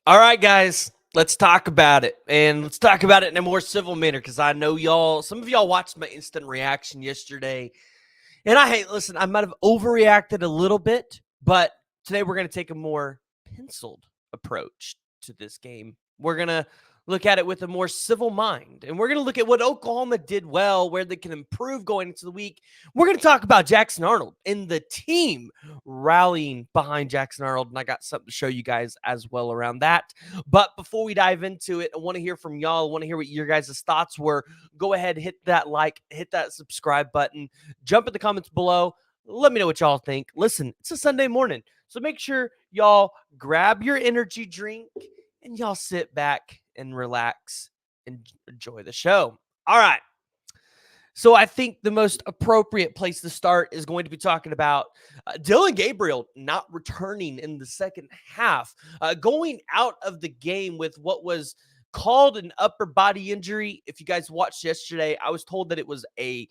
All right, guys, let's talk about it. And let's talk about it in a more civil manner because I know some of y'all watched my instant reaction yesterday. And listen, I might have overreacted a little bit, but today we're going to take a more penciled approach to this game. We're going to look at it with a more civil mind, and we're going to look at what Oklahoma did well, where they can improve going into the week. We're going to talk about Jackson Arnold and the team rallying behind Jackson Arnold, and I got something to show you guys as well around that. But before we dive into it, I want to hear from y'all. I want to hear what your guys' thoughts were. Go ahead, hit that like, hit that subscribe button, jump in the comments below. Let me know what y'all think. Listen, it's a Sunday morning, so make sure y'all grab your energy drink and y'all sit back and relax and enjoy the show. All right. So I think the most appropriate place to start is going to be talking about Dillon Gabriel not returning in the second half, going out of the game with what was called an upper body injury. If you guys watched yesterday, I was told that it was a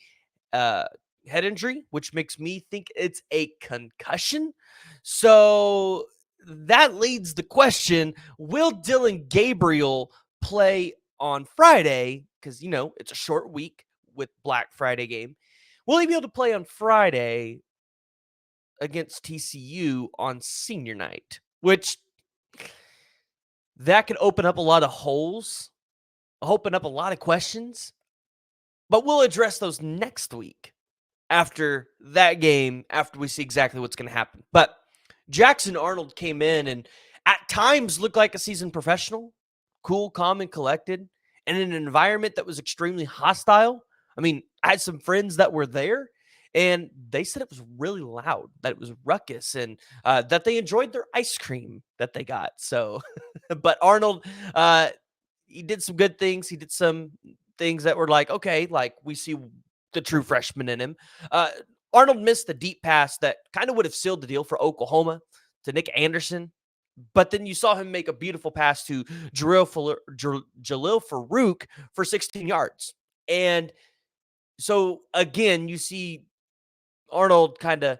head injury, which makes me think it's a concussion. So that leads the question, will Dillon Gabriel play on Friday? Because, it's a short week with Black Friday game. Will he be able to play on Friday against TCU on senior night? Which that could open up a lot of holes, open up a lot of questions, but we'll address those next week after that game, after we see exactly what's going to happen. But Jackson Arnold came in and at times looked like a seasoned professional, cool, calm, and collected, and in an environment that was extremely hostile. I mean, I had some friends that were there, and they said it was really loud, that it was ruckus, and that they enjoyed their ice cream that they got. So, but Arnold, he did some good things. He did some things that were like, okay, like we see the true freshman in him. Arnold missed the deep pass that kind of would have sealed the deal for Oklahoma to Nick Anderson. But then you saw him make a beautiful pass to Jalil Farouk for 16 yards. And so, again, you see Arnold kind of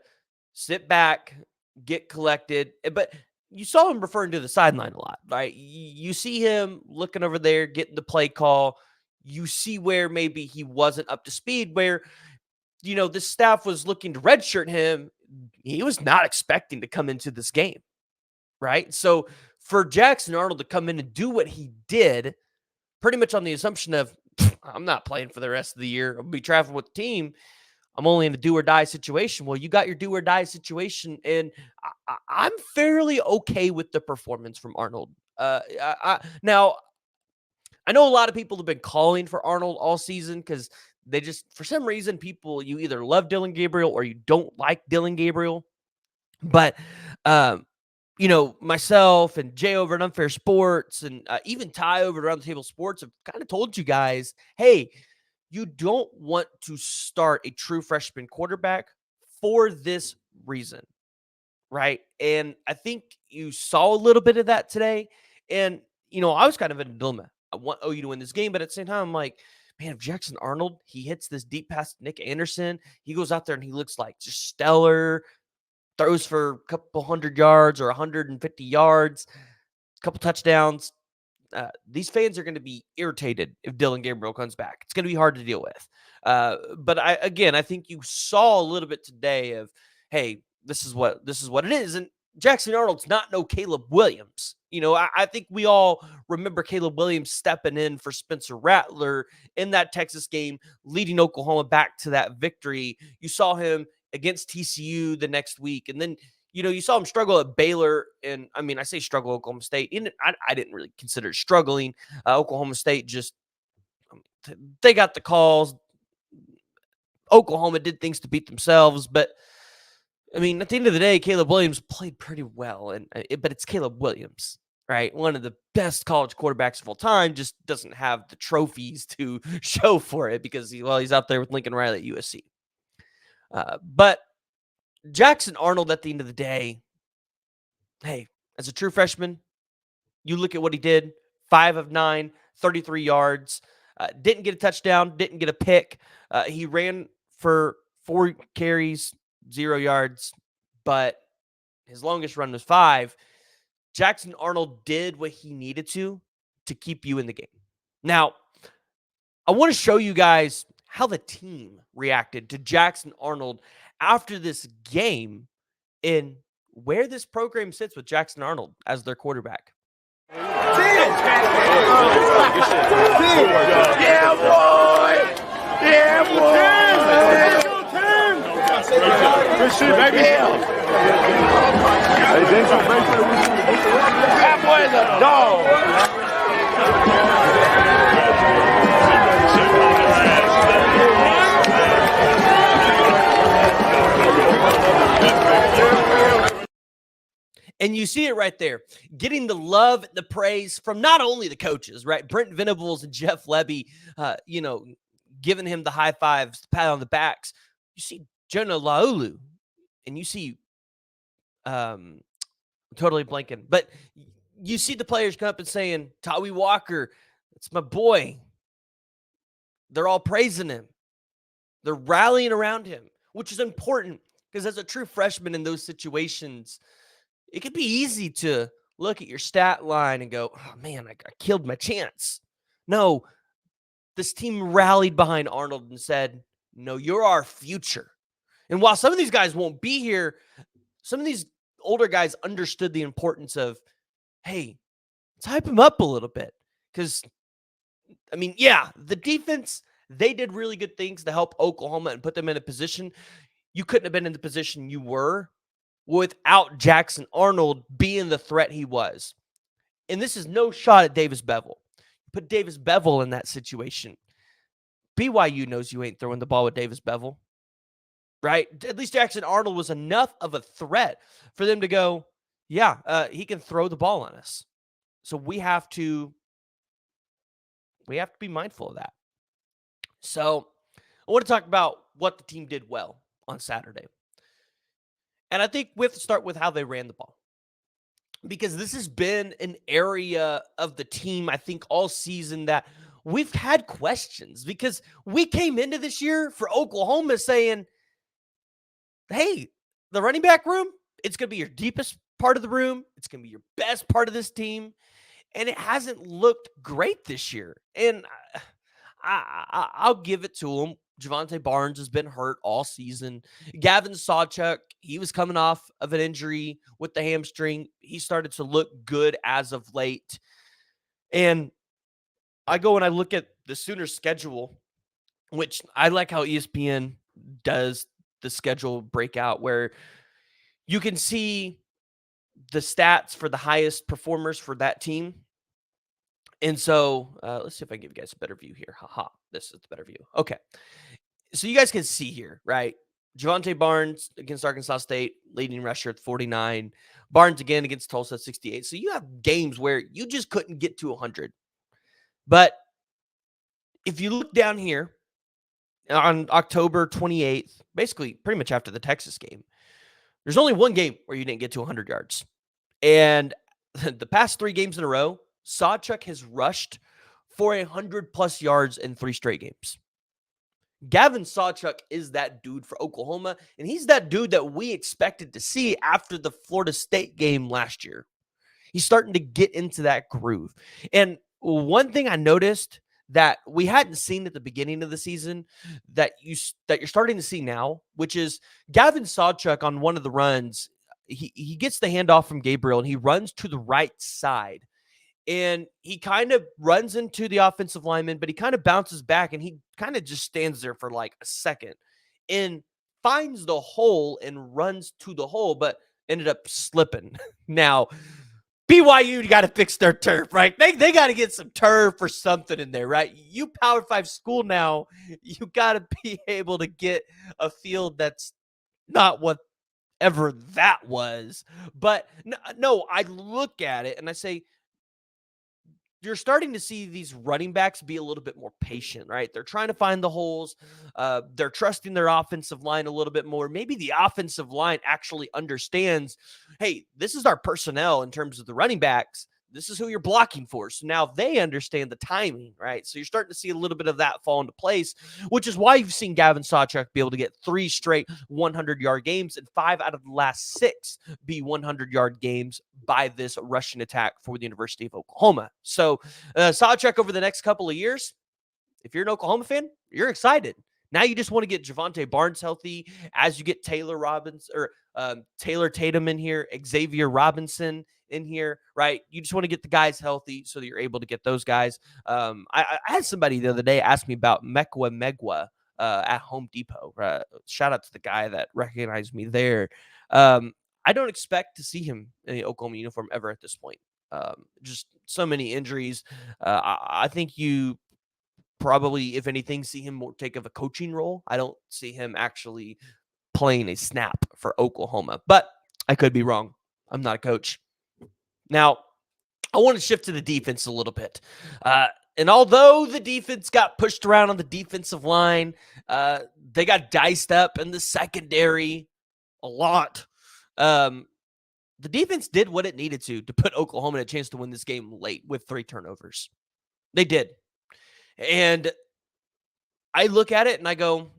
sit back, get collected. But you saw him referring to the sideline a lot, right? You see him looking over there, getting the play call. You see where maybe he wasn't up to speed, where this staff was looking to redshirt him. He was not expecting to come into this game, right? So for Jackson Arnold to come in and do what he did, pretty much on the assumption of, I'm not playing for the rest of the year, I'll be traveling with the team, I'm only in a do or die situation. Well, you got your do or die situation, and I'm fairly okay with the performance from Arnold. Now, I know a lot of people have been calling for Arnold all season because they just, for some reason, you either love Dillon Gabriel or you don't like Dillon Gabriel. But, myself and Jay over at Unfair Sports and even Ty over at Around the Table Sports have kind of told you guys, hey, you don't want to start a true freshman quarterback for this reason, right? And I think you saw a little bit of that today. And, I was kind of in a dilemma. I want OU to win this game, but at the same time, I'm like, man, if Jackson Arnold, he hits this deep pass to Nick Anderson, he goes out there and he looks like just stellar, throws for a couple 100 yards or 150 yards, a couple touchdowns. These fans are going to be irritated if Dillon Gabriel comes back. It's going to be hard to deal with. But I think you saw a little bit today of, hey, this is what it is. And Jackson Arnold's not no Caleb Williams. I think we all remember Caleb Williams stepping in for Spencer Rattler in that Texas game, leading Oklahoma back to that victory. You saw him against TCU the next week. And then, you saw him struggle at Baylor. And I mean, I say struggle Oklahoma State. I didn't really consider it struggling. Oklahoma State just, they got the calls. Oklahoma did things to beat themselves. But I mean, at the end of the day, Caleb Williams played pretty well. But it's Caleb Williams, right? One of the best college quarterbacks of all time, just doesn't have the trophies to show for it because he's out there with Lincoln Riley at USC. But Jackson Arnold, at the end of the day, hey, as a true freshman, you look at what he did, 5 of 9, 33 yards, didn't get a touchdown, didn't get a pick. He ran for 4 carries, 0 yards, but his longest run was 5. Jackson Arnold did what he needed to keep you in the game. Now, I want to show you guys how the team reacted to Jackson Arnold after this game and where this program sits with Jackson Arnold as their quarterback. Yeah, boy! Yeah, boy! Good shit, baby! That boy's a dog! And you see it right there, getting the love, the praise from not only the coaches, right? Brent Venables and Jeff Levy, giving him the high fives, the pat on the backs. You see Jonah Laulu, and you see, totally blanking, but you see the players come up and saying, Tawi Walker, it's my boy. They're all praising him. They're rallying around him, which is important because as a true freshman in those situations, it could be easy to look at your stat line and go, oh, man, I killed my chance. No, this team rallied behind Arnold and said, no, you're our future. And while some of these guys won't be here, some of these older guys understood the importance of, hey, let's hype him up a little bit. Because, I mean, yeah, the defense, they did really good things to help Oklahoma and put them in a position. You couldn't have been in the position you were without Jackson Arnold being the threat he was. And this is no shot at Davis Bevel. Put Davis Bevel in that situation. BYU knows you ain't throwing the ball with Davis Bevel, right? At least Jackson Arnold was enough of a threat for them to go, yeah, he can throw the ball on us. So we have to be mindful of that. So I want to talk about what the team did well on Saturday. And I think we have to start with how they ran the ball. Because this has been an area of the team, I think, all season that we've had questions. Because we came into this year for Oklahoma saying, hey, the running back room, it's going to be your deepest part of the room. It's going to be your best part of this team. And it hasn't looked great this year. And I'll give it to him. Javante Barnes has been hurt all season. Gavin Sawchuk, he was coming off of an injury with the hamstring. He started to look good as of late. And I go and I look at the Sooners' schedule, which I like how ESPN does the schedule breakout, where you can see the stats for the highest performers for that team. And so let's see if I can give you guys a better view here. Haha, this is the better view. Okay. So you guys can see here, right? Javante Barnes against Arkansas State, leading rusher at 49. Barnes again against Tulsa at 68. So you have games where you just couldn't get to 100. But if you look down here on October 28th, basically pretty much after the Texas game, there's only one game where you didn't get to 100 yards. And the past 3 games in a row, Sawchuk has rushed for 100+ yards in 3 straight games. Gavin Sawchuk is that dude for Oklahoma, and he's that dude that we expected to see after the Florida State game last year. He's starting to get into that groove. And one thing I noticed that we hadn't seen at the beginning of the season that you're starting to see now, which is Gavin Sawchuk on one of the runs, he gets the handoff from Gabriel, and he runs to the right side. And he kind of runs into the offensive lineman, but he kind of bounces back, and he kind of just stands there for like a second and finds the hole and runs to the hole, but ended up slipping. Now, BYU got to fix their turf, right? They got to get some turf or something in there, right? You Power 5 school now, you got to be able to get a field that's not whatever that was. But no, I look at it and I say, you're starting to see these running backs be a little bit more patient, right? They're trying to find the holes. They're trusting their offensive line a little bit more. Maybe the offensive line actually understands, hey, this is our personnel in terms of the running backs. This is who you're blocking for. So now they understand the timing, right? So you're starting to see a little bit of that fall into place, which is why you've seen Gavin Sawchuk be able to get 3 straight 100-yard games and 5 out of the last 6 be 100-yard games by this rushing attack for the University of Oklahoma. So Sawchuk over the next couple of years, if you're an Oklahoma fan, you're excited. Now you just want to get Javonte Barnes healthy as you get Taylor Tatum in here, Xavier Robinson in here, right? You just want to get the guys healthy so that you're able to get those guys. I had somebody the other day ask me about Megwa at Home Depot. Shout out to the guy that recognized me there. I don't expect to see him in the Oklahoma uniform ever at this point. Just so many injuries. I think you probably, if anything, see him more take of a coaching role. I don't see him actually playing a snap for Oklahoma, but I could be wrong. I'm not a coach. Now, I want to shift to the defense a little bit. And although the defense got pushed around on the defensive line, they got diced up in the secondary a lot. The defense did what it needed to put Oklahoma in a chance to win this game late with 3 turnovers. They did. And I look at it and I go,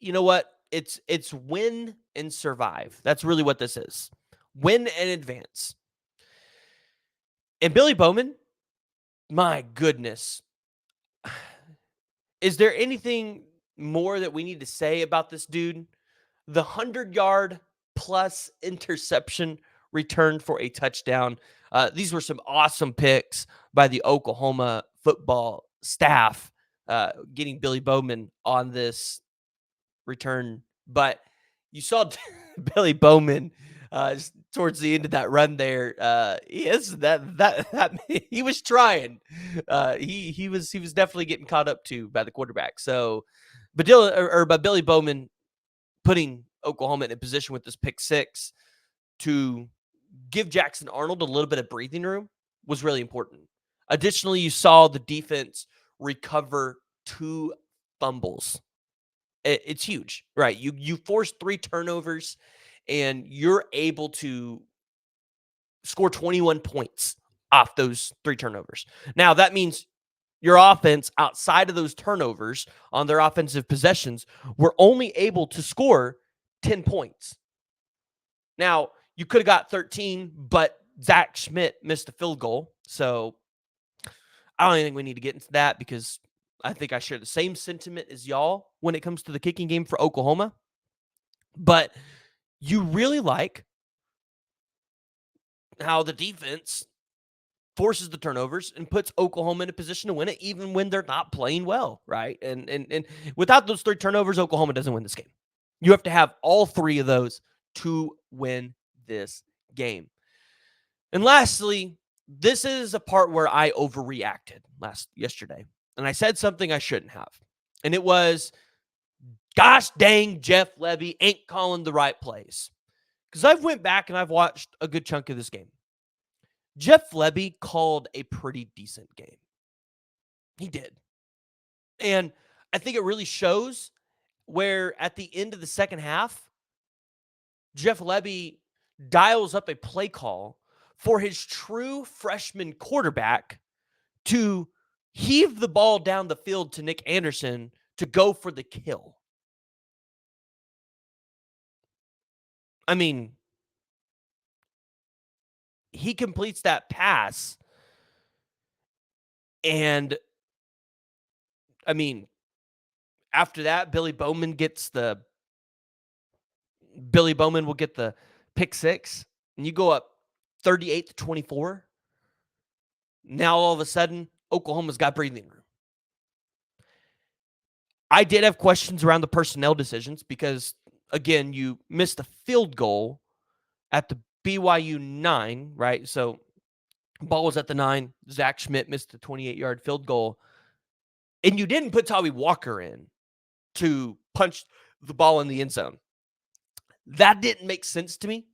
you know what? It's win and survive. That's really what this is. Win and advance. And Billy Bowman, my goodness. Is there anything more that we need to say about this dude? The 100-yard plus interception return for a touchdown. These were some awesome picks by the Oklahoma football staff, getting Billy Bowman on this return. But you saw Billy Bowman towards the end of that run there. He was trying. He was definitely getting caught up to by the quarterback. So, but Billy Bowman putting Oklahoma in a position with this pick 6 to give Jackson Arnold a little bit of breathing room was really important. Additionally, you saw the defense recover 2 fumbles. It's huge, right? You force 3 turnovers and you're able to score 21 points off those 3 turnovers. Now, that means your offense outside of those turnovers on their offensive possessions were only able to score 10 points. Now, you could have got 13, but Zach Schmidt missed a field goal. So I don't think we need to get into that because I think I share the same sentiment as y'all when it comes to the kicking game for Oklahoma. But you really like how the defense forces the turnovers and puts Oklahoma in a position to win it, even when they're not playing well, right? And without those 3 turnovers, Oklahoma doesn't win this game. You have to have all 3 of those to win this game. And lastly, this is a part where I overreacted yesterday. And I said something I shouldn't have. And it was, gosh dang, Jeff Lebby ain't calling the right plays. Because I've went back and I've watched a good chunk of this game. Jeff Lebby called a pretty decent game. He did. And I think it really shows where at the end of the second half, Jeff Lebby dials up a play call for his true freshman quarterback to heave the ball down the field to Nick Anderson to go for the kill. I mean, he completes that pass, and I mean, after that, Billy Bowman will get the pick 6, and you go up 38-24. Now all of a sudden, Oklahoma's got breathing room. I did have questions around the personnel decisions because, again, you missed a field goal at the BYU 9, right? So ball was at the 9. Zach Schmidt missed the 28-yard field goal. And you didn't put Tommy Walker in to punch the ball in the end zone. That didn't make sense to me.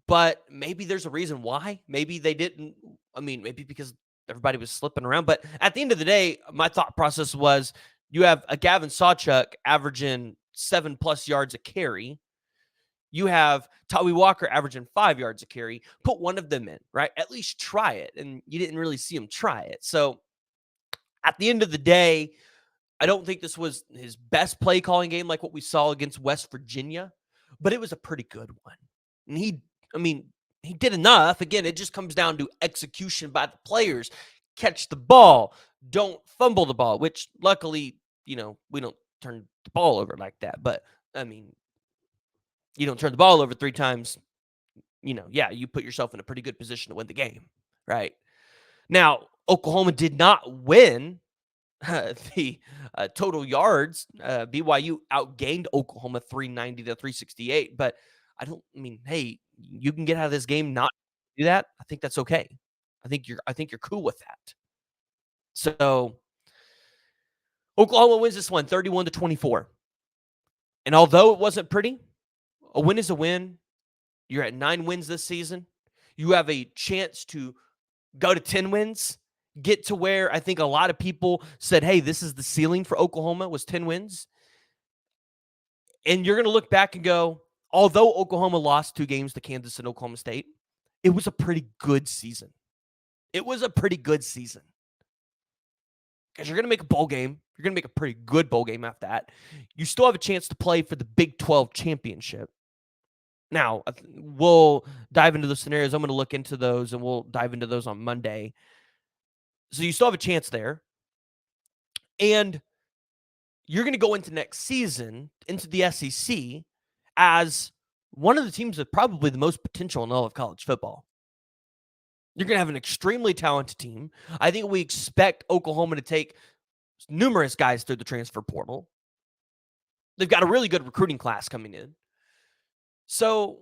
But maybe there's a reason why. Maybe they didn't. I mean, maybe because everybody was slipping around. But at the end of the day, my thought process was you have a Gavin Sawchuk averaging 7+ yards a carry. You have Tawi Walker averaging 5 yards a carry. Put one of them in, right? At least try it. And you didn't really see him try it. So at the end of the day, I don't think this was his best play calling game like what we saw against West Virginia, but it was a pretty good one. And he did enough. Again, it just comes down to execution by the players. Catch the ball. Don't fumble the ball, which luckily, we don't turn the ball over like that. But, you don't turn the ball over 3 times, you put yourself in a pretty good position to win the game, right? Now, Oklahoma did not win the total yards. BYU outgained Oklahoma 390 to 368, but hey, you can get out of this game not do that. I think that's okay. I think you're cool with that. So Oklahoma wins this one 31-24. And although it wasn't pretty, a win is a win. You're at 9 wins this season. You have a chance to go to 10 wins, get to where I think a lot of people said, hey, this is the ceiling for Oklahoma was 10 wins. And you're going to look back and go, although Oklahoma lost 2 games to Kansas and Oklahoma State, it was a pretty good season. It was a pretty good season. Because you're going to make a bowl game. You're going to make a pretty good bowl game after that. You still have a chance to play for the Big 12 championship. Now, we'll dive into the scenarios. I'm going to look into those, and we'll dive into those on Monday. So you still have a chance there. And you're going to go into next season, into the SEC, as one of the teams with probably the most potential in all of college football. You're going to have an extremely talented team. I think we expect Oklahoma to take numerous guys through the transfer portal. They've got a really good recruiting class coming in. So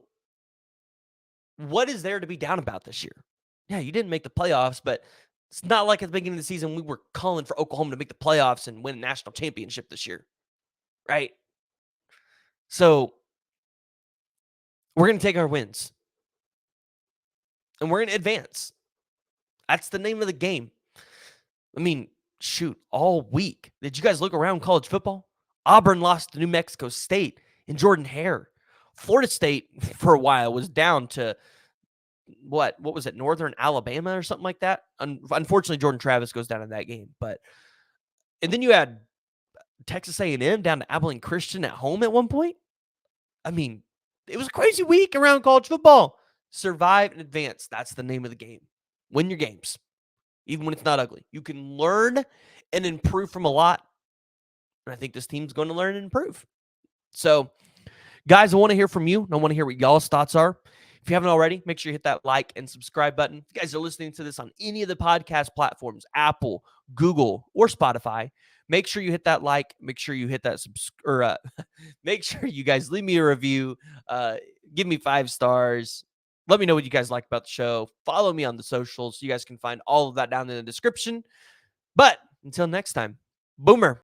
what is there to be down about this year? Yeah, you didn't make the playoffs, but it's not like at the beginning of the season we were calling for Oklahoma to make the playoffs and win a national championship this year, right? So we're going to take our wins, and we're going to advance. That's the name of the game. All week. Did you guys look around college football? Auburn lost to New Mexico State in Jordan Hare. Florida State, for a while, was down to, what was it, Northern Alabama or something like that? Unfortunately, Jordan Travis goes down in that game. And then you had Texas A&M down to Abilene Christian at home at one point. It was a crazy week around college football. Survive and advance. That's the name of the game. Win your games, even when it's not ugly. You can learn and improve from a lot. And I think this team's going to learn and improve. So, guys, I want to hear from you. I want to hear what y'all's thoughts are. If you haven't already, make sure you hit that like and subscribe button. If you guys are listening to this on any of the podcast platforms, Apple, Google, or Spotify, make sure you hit that like. Make sure you hit that make sure you guys leave me a review. Give me 5 stars. Let me know what you guys like about the show. Follow me on the socials. You guys can find all of that down in the description. But until next time, Boomer.